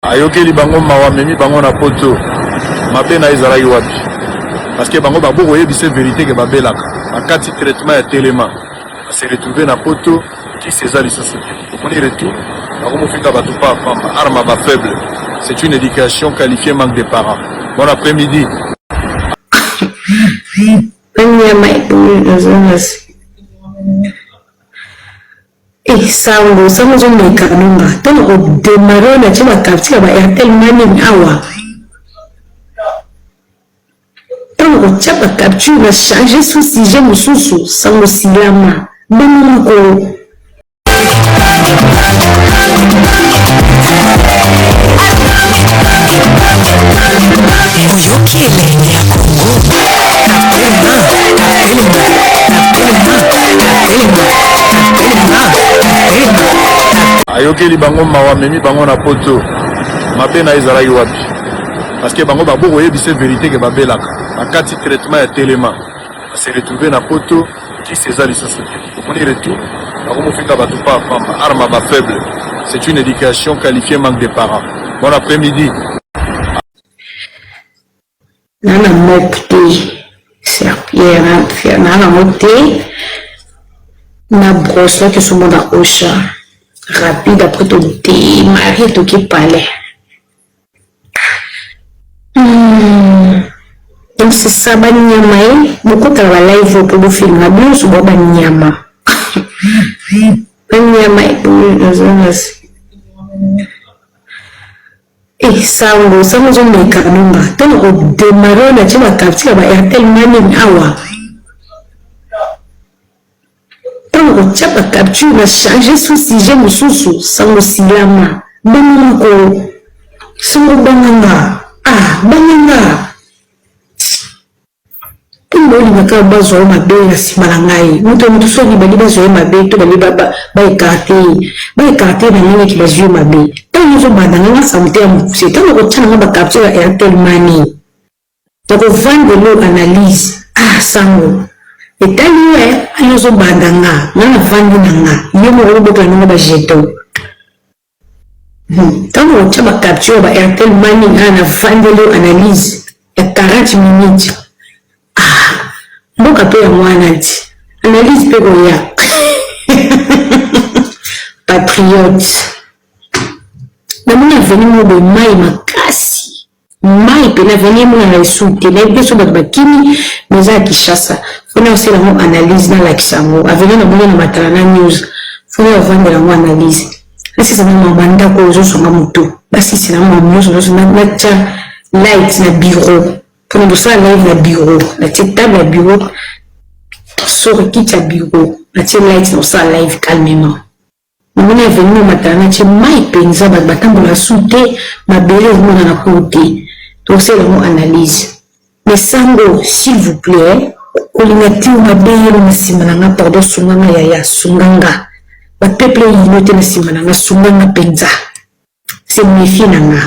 ayokeli bango mawa memi bango na poto mabe na ezalaki wapi parce que bango babo koyebisa vérité ke babelaka bakati traitement ya telema se retrouver na poto qui seza lisusu on y retour bakomofinga bato pa pamba arme ba faible. C'est une éducation qualifiée manque de parents. Bon après-midi. Sango sango zo meka nunga tono ko démarrer na chima kaptika ba Airtel Money awa tono ko chapa capture na changer sous sujet mususu sango silama bamuri ko ayokeli bango mawa memi bango na poto mabe na ezalaki wapi parce que bango babo koyebisa vérité ke babelaka bakati traitement ya telema se retrouver na poto qui seza lisusu on y retour bakomofinga bato pa pamba arme ba faible. C'est une éducation qualifiée manque de parents. Bon après-midi. Nana mopti serpillère nana mopti na brosse là que ce monde a ocha rapide après tout démarrer tout qui parlait. Donc c'est ça banyama beaucoup de live pour le film na bien sous banyama banyama pour sango sango zo meka nunga tono ko démarrer na chima kaptika ba Airtel Money awa tono ko chapa capture na changer sous sujet mususu sango silama bamuri ko sango banganga banganga Mboli maka bazo mabe na simala ngai mutu so ni bali bazo mabe to bali ba ekarte na nini ki bazo mabe tango zo badanga na samte c'est tango ko tshana ba capture Airtel Money to ko vendre lo analyse sango etali ayo zo badanga na vendre nanga yo mo ro boto na ba jeton tango ko tshaba capture ba Airtel Money na vendre lo analyse ya 40 minutes Boka pe ya mwana ti analyse pe koya patriote na muna veni mo be mai makasi mai pe na veni mo na resute na beso ba bakini meza Kishasa fona aussi la mo analyse na la kisango aveni na muna na matala na news fona vendre la mo analyse esi sana mo banda ko zo songa muto basi sina mo news zo na cha light na bureau pour nous ça live le bureau la petite table le bureau sur qui t'a bureau la petite light nous ça live calmement nous on est venu matin na tche mai penza ba batambo la souté ma belle mon na côté donc c'est le mot analyse mais sango s'il vous plaît olinati ma belle na simana na pardon sunganga ya sunganga ba peuple yi note na simana na sunganga penza c'est méfier nanga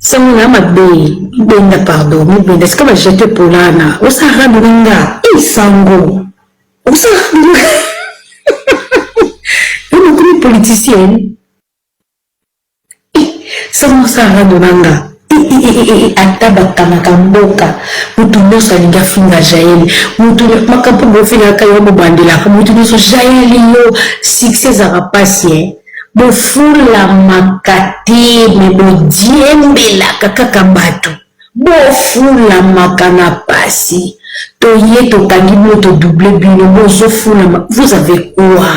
Sango na mabe benda pardon mi benda c'est comme jeter polana osara dunga sango osara une comme politicienne sango osara dunga atabaka makamboka mutu nosa linga finga jaeli mutu makambo bofina kayo bobandela mutu noso jaeli yo succès za rapasi bofula makati me bodiembela kaka bato bofula makana pasi toye tokangi moto double bino bozofula vous avez quoi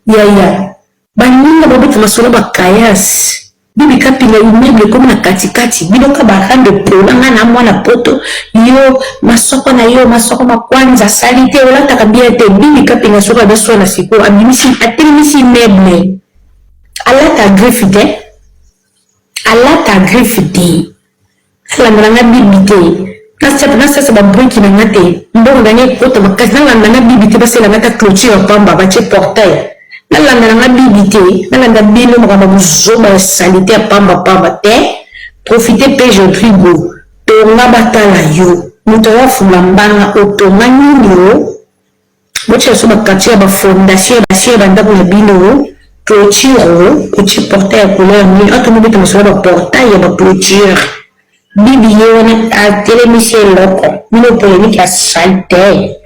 yaya baninga babeta masolo bakayas bibi kapinga immeuble comme na katikati biloka barande polanga na mwana poto yo masoko na yo masoko makwanza salite olata kabia te bibi kapinga soka beso na siko abimisi atelimisi immeuble alata greffité ala mranga bibité nasa ba briki na ngate mbongo ndani kota bakazi na landa bibité base la ngata clôture pamba ba che portail na landa bibité na landa bino mo ba buzoba salité pamba te profiter page trigo to ngabata la yo muto wa fulambanga otonga nyinyo boche so ba quartier ba fondation ba sie banda ko bino clôture petit portail à couleur ni automobile comme sur le portail et la clôture bibi yone a télémission loko nous polémique à saleté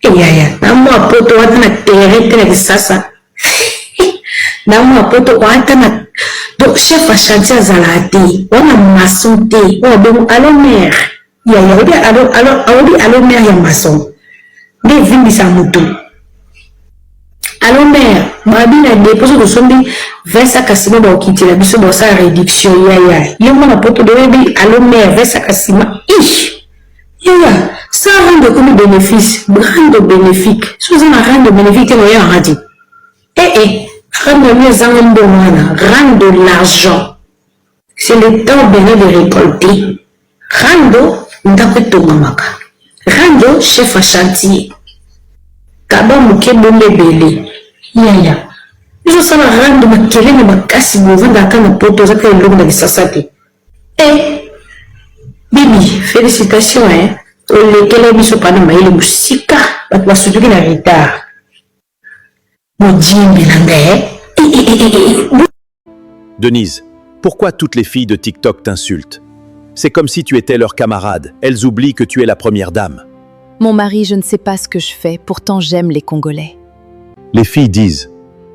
ya na moi poto wata na terre tele sasa na moi poto wata na donc chef à chantier zalati on a maçon té on bon allo mère ya allo mère ya maçon des vindi sa moto allo mère mabina dépose de sombi versa kasima ba okitila biso ba sa réduction ya yo mona poto de bi allo mère versa kasima ish ya ça rend comme bénéfice rend bénéfique sous un rend bénéfique que ya radi rendre mieux rendre de l'argent c'est le temps bien de récolter rando ndapeto mamaka rando chef à chantier kaba muke bonde belé ya je sens rando makele na makasi bovanda kana poto zaka elongo na sasate bibi félicitations olekele biso pana maile musika bato basutuki na retard Denise, pourquoi toutes les filles de TikTok t'insultent? C'est comme si tu étais leur camarade. Elles oublient que tu es la première dame. Mon mari, je ne sais pas ce que je fais, pourtant j'aime les Congolais. Les filles disent,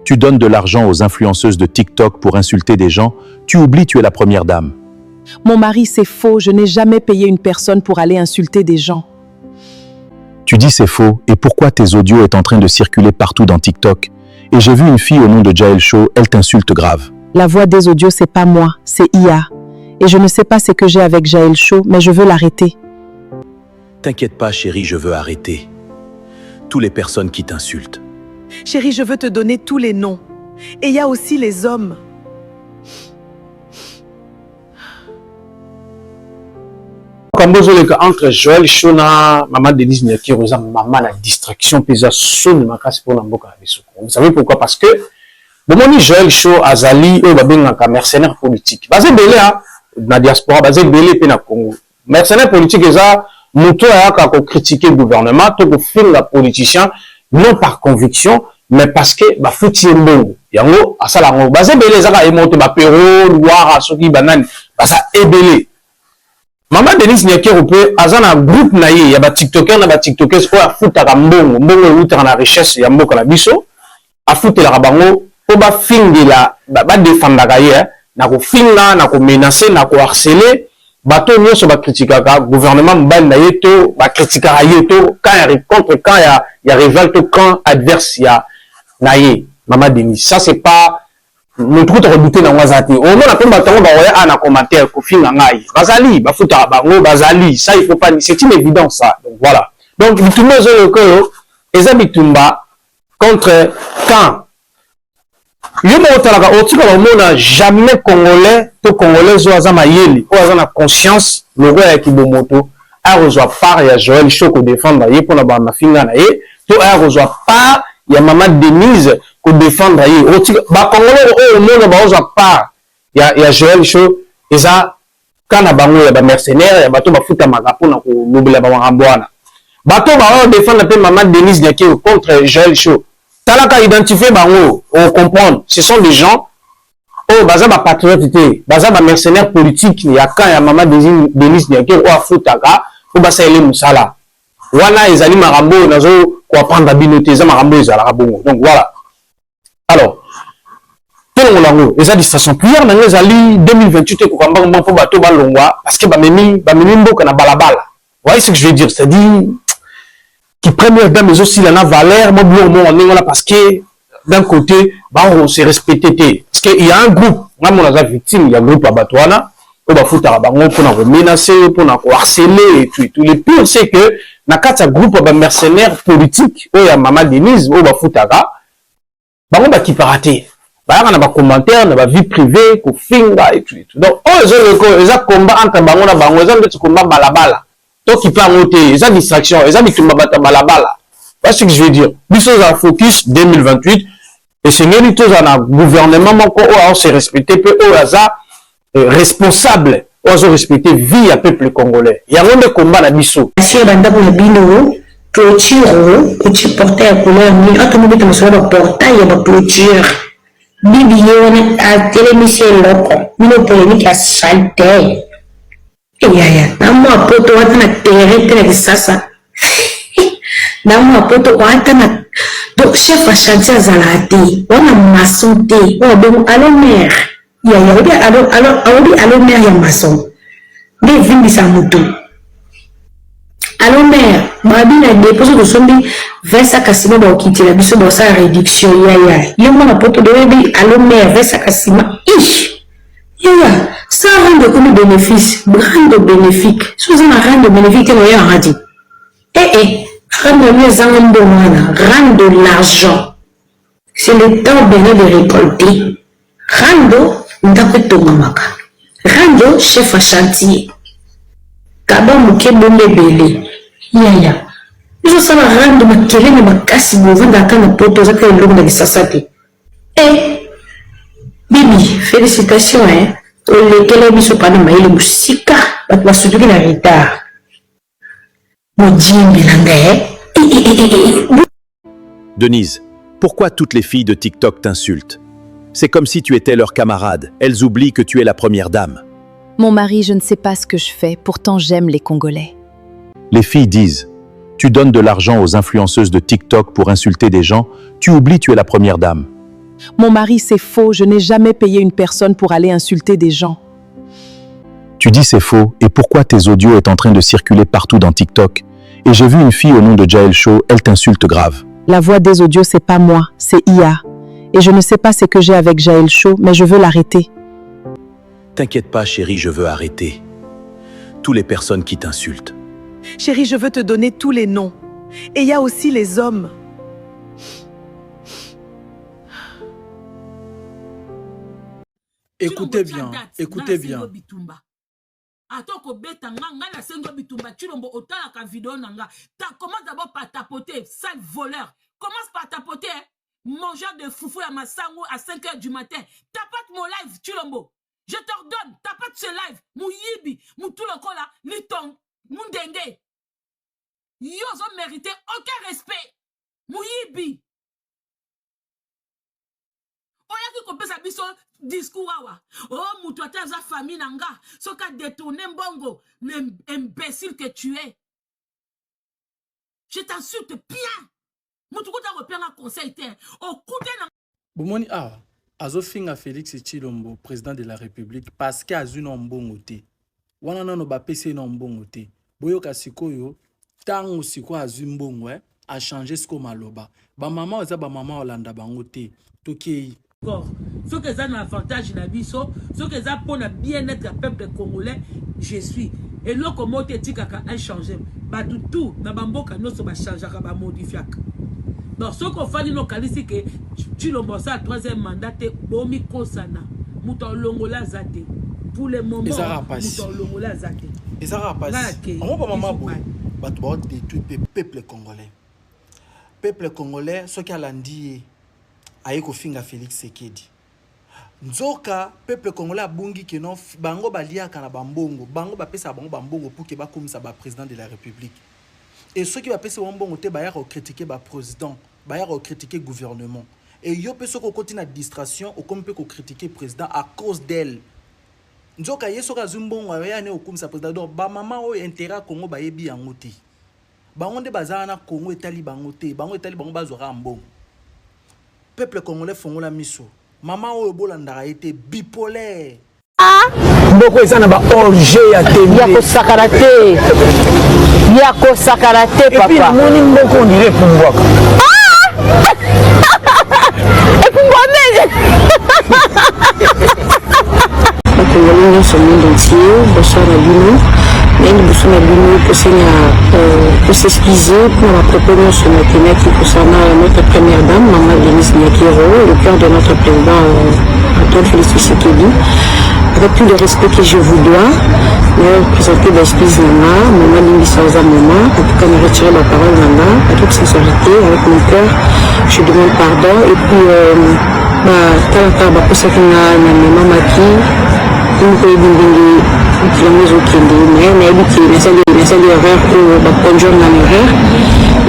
tu donnes de l'argent aux influenceuses de TikTok pour insulter des gens, tu oublies tu es la première dame. Mon mari, c'est faux, je n'ai jamais payé une personne pour aller insulter des gens. Tu dis c'est faux, et pourquoi tes audios est en train de circuler partout dans TikTok? Et j'ai vu une fille au nom de Jael Show, elle t'insulte grave. La voix des audios, c'est pas moi, c'est IA. Et je ne sais pas ce que j'ai avec Jael Show, mais je veux l'arrêter. T'inquiète pas chérie, je veux arrêter. Toutes les personnes qui t'insultent. Chérie, je veux te donner tous les noms. Et il y a aussi les hommes. Entre Joël Chona, maman Denise Nyakiro, maman la distraction, puis ça sonne ma casse pour l'amboka. Vous savez pourquoi? Parce que bon, moi Joël Cho Azali, eux va bien un mercenaire politique. Basé belé hein, na diaspora, basé belé pe na Congo. Mercenaire politique ça, moto a ka critiquer le gouvernement, to ko faire la politicien non par conviction, mais parce que ba fouti mbongo. Yango asala ngo basé belé ça ka émonter ba péro, noir, soki banane, ba ça ébélé. Maman Denise Nyakiro peut azana groupe naïe ya ba tiktoker na ba tiktokers ko afuta ka mbongo uta na richesse ya mboka na biso afuta la bango ko ba fingila ba défendre ka ye na ko finga na ko menacer na ko harceler bato nyonso ba critiquer ka gouvernement mbali na yeto ba critiquer ka yeto quand ya contre quand ya rival to quand adverse ya naïe Maman Denise ça c'est pas mon truc rebuté dans Wazati. On a comme bâton un commentaire pour finir ngai. Bazali, bafuta bango, bazali. Ça il faut pas. C'est une évidence ça. Donc voilà. Donc bitumba zolo eza bitumba contre quand. Yemo otalaka otika ba mona jamais congolais to congolais zo azama yeli. O azana conscience le roi ya kibomoto. A reçoit part ya Joël Choko défendre ye pour na ba mafinga na ye. To a reçoit part ya maman Denise ko défendre ye ba congolais o monde ba oza part ya Joël Show eza kana bango ya ba mercenaires ya bato ba futa makapo na ko lobela ba ngambwana bato ba o défendre pe maman Denise Nyakiro contre Joël Show talaka identifier bango on comprendre ce sont des gens o baza ba patriote te baza ba mercenaires politiques ya kan ya maman Denise Nyakiro o afutaka o basa ele musala wana ezali marambo nazo ko prendre binote za marambo ezala bongo donc voilà. Alors, tout le monde a des stations prières, mais les alliés 2028 pour bateau balongwa parce que bamemi mboka na balabala. Vous voyez ce que je veux dire, c'est-à-dire qui première dame mais aussi la valeur moi on là parce que d'un côté on se respecter parce que il y a un groupe moi mon a victime il y a un groupe à Batouana on va foutre bango pour na menacer pour na harceler et tout le pire c'est que na kata groupe de mercenaires politiques il y a maman Denise on va foutre bango ba ki paraté ba na ba commentaire na ba vie privée ko finga et tout donc eza combat entre bango na bango eza mbeti combat balabala to ki pa monter eza distraction eza bitumba bata balabala parce que je veux dire biso za focus 2028 et c'est ngeli to za na gouvernement moko o se respecter pe o aza responsable o zo respecter vie ya peuple congolais ya ngonde combat na biso si banda ko bino clôture petit portail à couleur ni automobile comme sur le portail et la clôture bibi ye wana atelemisi eloko bino polémique ya sale te eyaya na mwa poto wata na terrain te na kisasa na mwa poto wata na donc chef a chantier azala te wana maçon te wana bongo alo maire yaya obi alo maire ya maçon nde evimbisa moto alo maire babi na déposo tosombi 20 kasima baokitela biso basala réduction yaya ye mwana poto doyebi alo maire 20 kasima ish yaya ça rend comme bénéfice rendre bénéfique soza na rendre bénéfique te noya radi rendre mieux rendre de l'argent c'est le temps béni de récolter rando ndapetomamaka rando chef à chantier kaba moke bombe belé yaya bizosala rando makelele makasi bovandaka na poto ozaka eloko na lisasa te bibi félicitations olekele biso pana mayele mosika bato basutuki na retard modiembe na ngai Denise, pourquoi toutes les filles de TikTok t'insultent? C'est comme si tu étais leur camarade. Elles oublient que tu es la première dame. Mon mari, je ne sais pas ce que je fais, pourtant j'aime les Congolais. Les filles disent, tu donnes de l'argent aux influenceuses de TikTok pour insulter des gens, tu oublies tu es la première dame. Mon mari, c'est faux, je n'ai jamais payé une personne pour aller insulter des gens. Tu dis c'est faux, et pourquoi tes audios est en train de circuler partout dans TikTok? Et j'ai vu une fille au nom de Jael Show, elle t'insulte grave. La voix des audios, c'est pas moi, c'est IA. Et je ne sais pas ce que j'ai avec Jael Show, mais je veux l'arrêter. T'inquiète pas chérie, je veux arrêter. Toutes les personnes qui t'insultent. Chérie, je veux te donner tous les noms. Et il y a aussi les hommes. Écoutez bien, écoutez bien. Atoko beta nga na sengo bitumba chilombo otala ka vidéo nanga. Ta commence d'abord par tapoter, sale voleur. Commence par tapoter, mangeur de foufou à Massango à 5h du matin. Tapote mon live chilombo. Je t'ordonne, tapote ce live. Mou yibi, mou tout le cola, ni ton, mou denge. Yozo mérité aucun respect. Mou yibi. Oya ki kopesa biso discours awa. Oh, moutoata za famille nanga. Soka détourné mbongo. L'imbécile que tu es. Je t'insulte bien. Moutouta repère un conseil. Au coup de Bomoni azofinga Félix Tshilombo, président de la République, parce qu'il a eu un bon côté. Wana nano ba PC na mbongo te. Boyoka sikoyo, tango siko azumbongo a changé ce comme maloba. Ba maman oza ba maman Olanda bango te. Tokei. Ce que ça a un avantage na biso, ce que ça pour le bien-être du peuple congolais, je suis. Et là comment te dit kaka a changé. Ba tout na bamboka no so ba changer ba modifier. Donc ce qu'on fait no kalisi que Tshilombo sa troisième mandat te bomi kosana. Muto longola zate. Pour le moment muto longola zate. Ezara passe. On va maman bo. Ba to détruire peuple congolais. Peuple congolais ce qui a landi aiko finga Félix Sekedi. Nzoka peuple congolais abungi ke non bango baliaka na bambongo, bango bapesa bango bambongo pour que ba comme ça ba président de la République. Et ceux qui va pesa bambongo te ba ya critiquer ba président, ba ya critiquer gouvernement. Et yo pe soko continue na distraction au comme pe ko critiquer président à cause d'elle. Nzoka yeso ka zumbongo ya ne au comme ça président donc ba maman o intérêt Congo ba yebi yango te. Bango nde bazana na Congo etali bango te, bango etali bango bazora mbongo. Peuple congolais fongola miso. Maman o bolandaka été bipolaire. Mboko eza na ba orge ya télé. Yako sakarate. Yako sakarate papa. Et puis moni mboko on dirait Pungwaka. Et Pungwaka. Congolais nyonso monde entier, bonsoir à Bino. Nani bonsoir à Bino pour s'excuser pour la propos nyonso maintenant qui concernant notre première dame, Maman Denise Nyakiro, le cœur de notre président Antoine Félix Tshisekedi. Avec tout le respect que je vous dois, je présenter l'excuse Nana, Maman Limbi Saoza Maman, en tout cas me retirer la parole Nana, à toute sincérité, avec mon cœur, je demande pardon. Et puis, Talaka Bakusakina, Maman Maki, une pays d'Indingi, qui la mise au Kindi, mais elle dit qu'il y a des erreurs ou des conjoints dans l'erreur.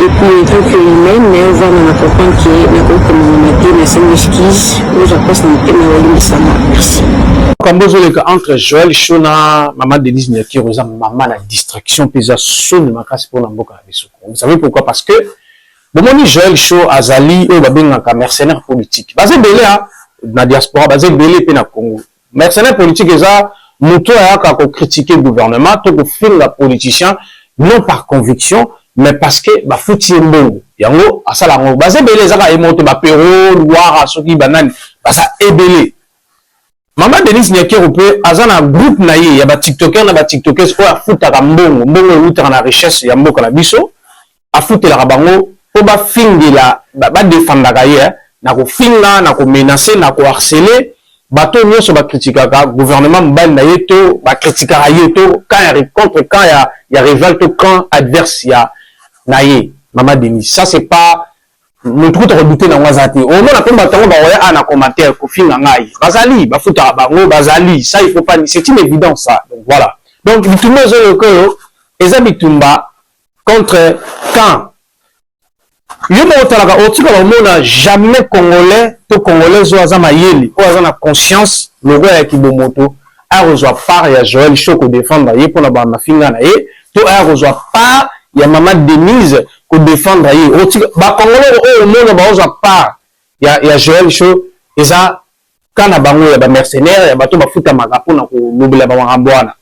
puis en tant que humaine mais on va na comprendre que na ko communauté na c'est excuse nous j'approche na thème wali misama merci kambozo leka entre Joël Chona maman Denise Nyaki roza maman la distraction pesa son makasi pour mboka biso. Vous savez pourquoi? Parce que bomoni Joël Cho azali o babengaka mercenaire politique bazé belé ha na diaspora bazé belé pe na Congo mercenaire politique eza muto ayaka ko critiquer gouvernement to ko finga politicien non par conviction mais parce que ba futi mbongo yango asala ngo bazé belé zaka emoto ba pero loire soki banani basa ebelé. Maman Denise Nyaki peut azana groupe na ye ya ba tiktoker na ba tiktokers o afutaka mbongo mbongo utaka na richesse ya mboka na biso afutela bango po ba fingela ba défendaka ye na ko finga na ko menacer na ko harceler bato nyonso ba critiquaka gouvernement mbali na ye to ba critiquaka ye to quand il contre quand il y a rival to quand adverse ya na ye Maman Denise. Ça c'est pas le truc de redouter dans Wazati. Au moins, on a un commentaire pour finir Bazali, Bafuta, Bango, Bazali, ça il faut pas, c'est une évidence ça. Donc voilà. Donc, tout le monde, les habitumba contre quand on n'a jamais Congolais, tout Congolais, on a conscience, le roi qui moto, a reçoit part, il y a Joël Cho qui défend, il y a pour la finga, tout a reçoit part, il y a Maman Denise qui défend, il y a Congolais, au monde, on a part, il y a Joël Cho, et ça, quand on a des mercenaires, il y a bateau qui fout à Magapo, on a l'oublié à Ramboana.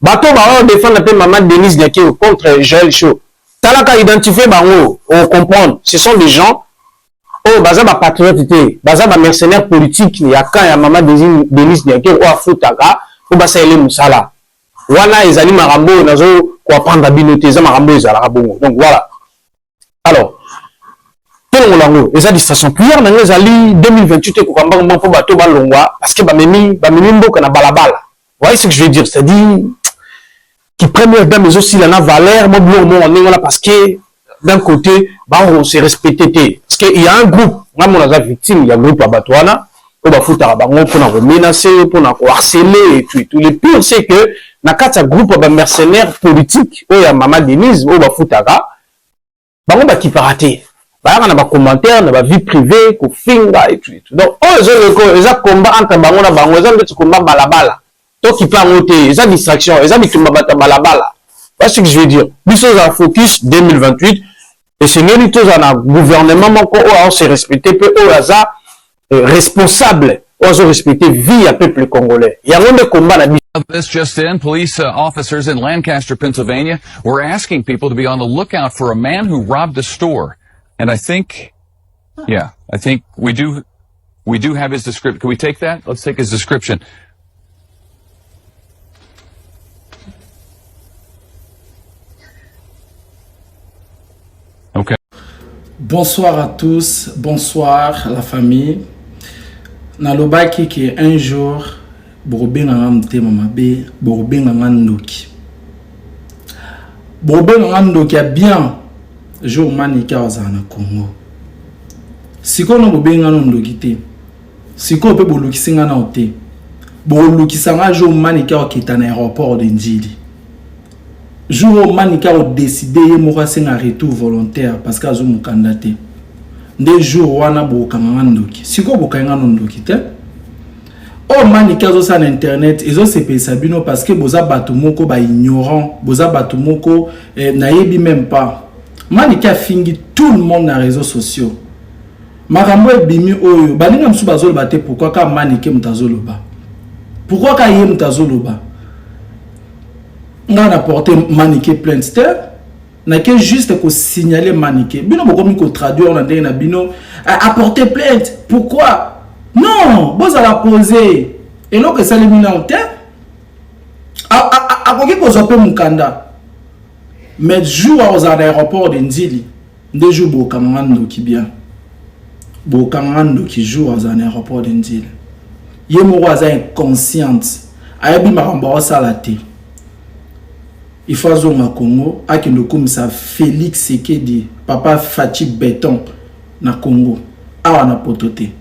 Bateau va défendre un peu Maman Denise Nyaki contre Joël Cho. Talaka identifier bango, on comprend. Ce sont des gens, baza ba patriote, baza ba mercenaires politiques, il y a quand il y a Maman Denise Nyaki ou a Futaka, ou basa ele musala. Wana ezali marambo nazo ko prendre binoté za marambo ezala bongo. Donc voilà. Alors, tout le monde eza distraction. Prière na ezali 2028 ko kamba mbo bato ba longwa parce que ba memi mboka na balabala. Vous voyez ce que je veux dire? C'est-à-dire qui première dame mais aussi la valeur moi on est là parce que d'un côté on s'est respecté parce que il y a un groupe moi mon asa victime il y a un groupe à Batouana on va foutre à bango pour nous menacer pour nous harceler et tout le pire c'est que na kata groupe de mercenaires politiques il y a Maman Denise on va foutre à bango ba qui paraté ba na ba commentaire na ba vie privée ko finga et tout donc ils ont combat entre bango na bango ils ont combat balabala. Donc, il peut monter, ils ont distraction, ils ont mis tout le monde balabala. Voilà ce que je veux dire. Nous sommes en focus 2028, et c'est nous tous en un gouvernement, on s'est respecté, peu, on est responsable, on s'est respecté vie à peuple congolais. Il y a un de combat à This just in, police officers in Lancaster, Pennsylvania were asking people to be on the lookout for a man who robbed a store. And I think we do have his description. Can we take that? Let's take his description. Okay. Bonsoir à tous, bonsoir la famille. Nalobaki que un jour, Borobenga mtema mabe, Borobenga ndoki. Borobenga ndoki a bien jour manika ozana Congo. Siko no Borobenga ndoki te. Siko pe bolukisinga na ote. Bolukisanga jour manika okita na aéroport de Njili. Jour où Manika a décidé de un retour volontaire parce qu'il a un candidat. Des jours où on a un ndoki. Si vous avez un ndoki, oh Manika a sur internet, ils ont ces sabino parce que vous avez batumoko ba ignorant, vous avez batumoko naïbi même pas. Manika a fini tout le monde dans les réseaux sociaux. Marambo et bimi oyo, balinga msu bazolo bate pourquoi ka Manika mutazolo ba. Pourquoi ka yé mutazolo ba? On a apporté Maniké plainte n'a que juste pour signaler Maniké bino bokomi ko traduire on a dit na bino apporter plainte pourquoi non vous allez poser et donc que ça les mina en terre a koki ko zope mukanda mais jour aux aéroports de Ndili des jours bokamando qui bien bokamando qui joue aux aéroports de Ndili yemo waza inconsciente ayabi maramba salate. Il faut que au Congo, à comme ça Félix Sekedi, papa Fati Béton na Congo, à na pototé.